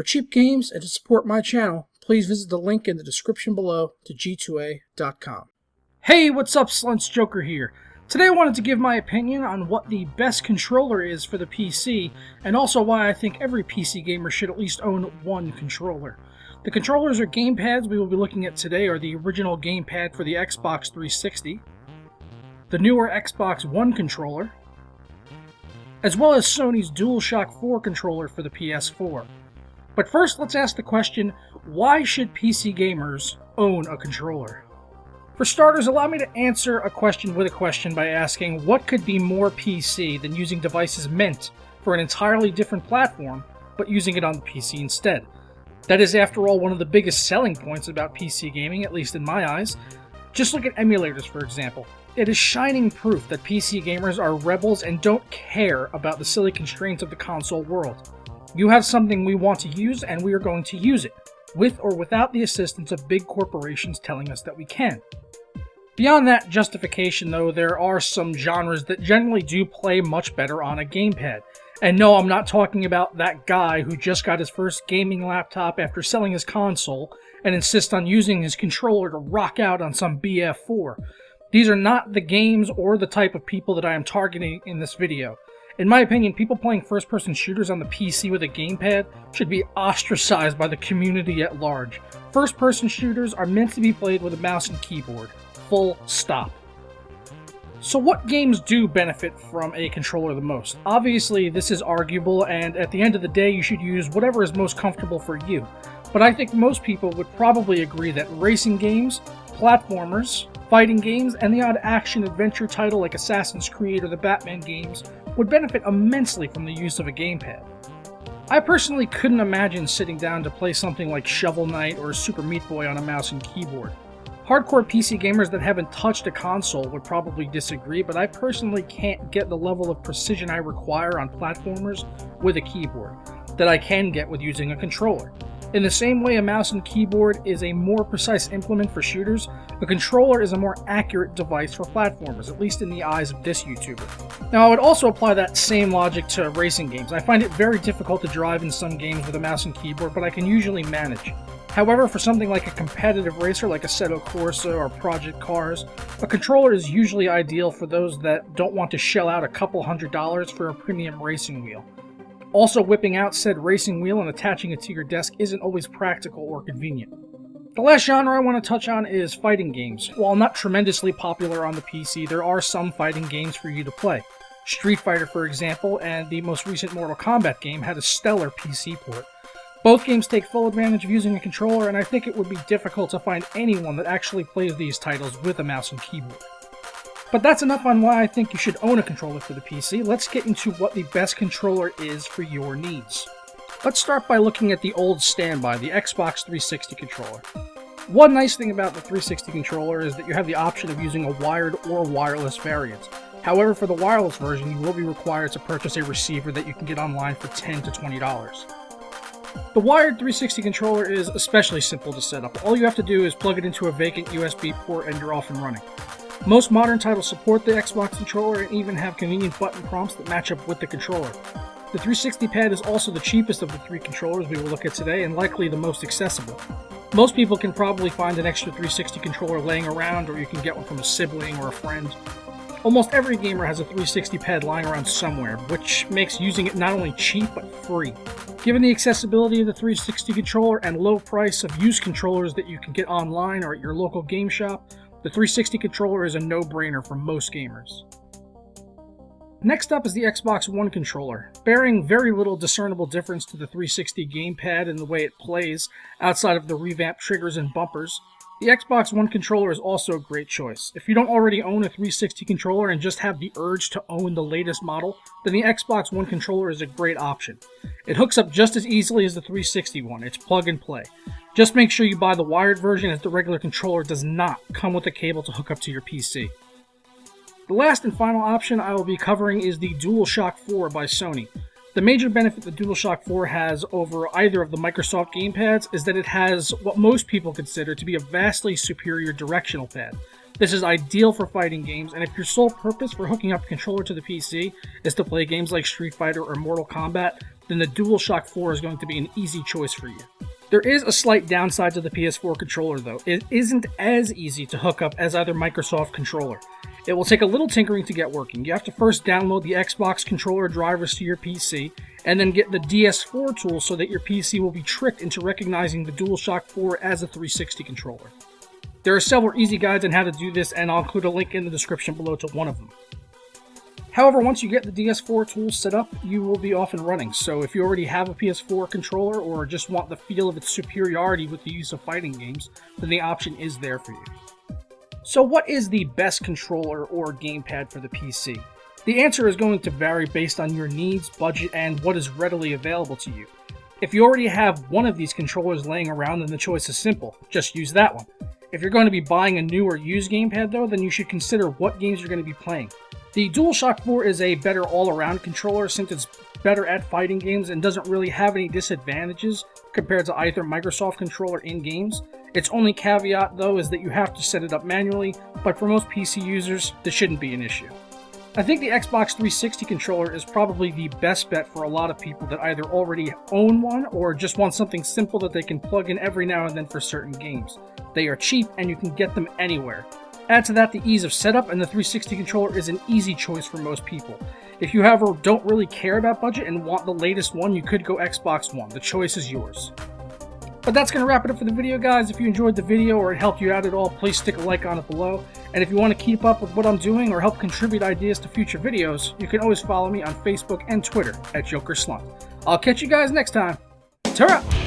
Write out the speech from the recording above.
For cheap games and to support my channel, please visit the link in the description below to g2a.com. Hey, what's up, Slunts Joker here. Today I wanted to give my opinion on what the best controller is for the PC, and also why I think every PC gamer should at least own one controller. The controllers or gamepads we will be looking at today are the original gamepad for the Xbox 360, the newer Xbox One controller, as well as Sony's DualShock 4 controller for the PS4. But first, let's ask the question, why should PC gamers own a controller? For starters, allow me to answer a question with a question by asking, what could be more PC than using devices meant for an entirely different platform, but using it on the PC instead? That is, after all, one of the biggest selling points about PC gaming, at least in my eyes. Just look at emulators, for example. It is shining proof that PC gamers are rebels and don't care about the silly constraints of the console world. You have something we want to use, and we are going to use it, with or without the assistance of big corporations telling us that we can. Beyond that justification, though, there are some genres that generally do play much better on a gamepad. And no, I'm not talking about that guy who just got his first gaming laptop after selling his console and insists on using his controller to rock out on some BF4. These are not the games or the type of people that I am targeting in this video. In my opinion, people playing first-person shooters on the PC with a gamepad should be ostracized by the community at large. First-person shooters are meant to be played with a mouse and keyboard. Full stop. So what games do benefit from a controller the most? Obviously, this is arguable, and at the end of the day, you should use whatever is most comfortable for you. But I think most people would probably agree that racing games, platformers, fighting games, and the odd action-adventure title like Assassin's Creed or the Batman games would benefit immensely from the use of a gamepad. I personally couldn't imagine sitting down to play something like Shovel Knight or Super Meat Boy on a mouse and keyboard. Hardcore PC gamers that haven't touched a console would probably disagree, but I personally can't get the level of precision I require on platformers with a keyboard that I can get with using a controller. In the same way a mouse and keyboard is a more precise implement for shooters, a controller is a more accurate device for platformers, at least in the eyes of this YouTuber. Now, I would also apply that same logic to racing games. I find it very difficult to drive in some games with a mouse and keyboard, but I can usually manage. However, for something like a competitive racer like Assetto Corsa or Project Cars, a controller is usually ideal for those that don't want to shell out a couple $100s for a premium racing wheel. Also, whipping out said racing wheel and attaching it to your desk isn't always practical or convenient. The last genre I want to touch on is fighting games. While not tremendously popular on the PC, there are some fighting games for you to play. Street Fighter, for example, and the most recent Mortal Kombat game had a stellar PC port. Both games take full advantage of using a controller, and I think it would be difficult to find anyone that actually plays these titles with a mouse and keyboard. But that's enough on why I think you should own a controller for the PC. Let's get into what the best controller is for your needs. Let's start by looking at the old standby, the Xbox 360 controller. One nice thing about the 360 controller is that you have the option of using a wired or wireless variant. However, for the wireless version, you will be required to purchase a receiver that you can get online for $10 to $20. The wired 360 controller is especially simple to set up. All you have to do is plug it into a vacant USB port and you're off and running. Most modern titles support the Xbox controller and even have convenient button prompts that match up with the controller. The 360 pad is also the cheapest of the three controllers we will look at today and likely the most accessible. Most people can probably find an extra 360 controller laying around, or you can get one from a sibling or a friend. Almost every gamer has a 360 pad lying around somewhere, which makes using it not only cheap but free. Given the accessibility of the 360 controller and low price of used controllers that you can get online or at your local game shop, the 360 controller is a no-brainer for most gamers. Next up is the Xbox One controller. Bearing very little discernible difference to the 360 gamepad in the way it plays, outside of the revamped triggers and bumpers, the Xbox One controller is also a great choice. If you don't already own a 360 controller and just have the urge to own the latest model, then the Xbox One controller is a great option. It hooks up just as easily as the 360 one. It's plug and play. Just make sure you buy the wired version, as the regular controller does not come with a cable to hook up to your PC. The last and final option I will be covering is the DualShock 4 by Sony. The major benefit the DualShock 4 has over either of the Microsoft gamepads is that it has what most people consider to be a vastly superior directional pad. This is ideal for fighting games, and if your sole purpose for hooking up a controller to the PC is to play games like Street Fighter or Mortal Kombat, then the DualShock 4 is going to be an easy choice for you. There is a slight downside to the PS4 controller though. It isn't as easy to hook up as either Microsoft controller. It will take a little tinkering to get working. You have to first download the Xbox controller drivers to your PC, and then get the DS4 tool so that your PC will be tricked into recognizing the DualShock 4 as a 360 controller. There are several easy guides on how to do this, and I'll include a link in the description below to one of them. However, once you get the DS4 tool set up, you will be off and running, so if you already have a PS4 controller or just want the feel of its superiority with the use of fighting games, then the option is there for you. So what is the best controller or gamepad for the PC? The answer is going to vary based on your needs, budget, and what is readily available to you. If you already have one of these controllers laying around, then the choice is simple. Just use that one. If you're going to be buying a new or used gamepad though, then you should consider what games you're going to be playing. The DualShock 4 is a better all-around controller since it's better at fighting games and doesn't really have any disadvantages compared to either Microsoft controller in games. Its only caveat though is that you have to set it up manually, but for most PC users, this shouldn't be an issue. I think the Xbox 360 controller is probably the best bet for a lot of people that either already own one or just want something simple that they can plug in every now and then for certain games. They are cheap and you can get them anywhere. Add to that the ease of setup, and the 360 controller is an easy choice for most people. If you, however, don't really care about budget and want the latest one, you could go Xbox One. The choice is yours. But that's going to wrap it up for the video, guys. If you enjoyed the video or it helped you out at all, please stick a like on it below. And if you want to keep up with what I'm doing or help contribute ideas to future videos, you can always follow me on Facebook and Twitter at JokerSlunt. I'll catch you guys next time. Ta-ra!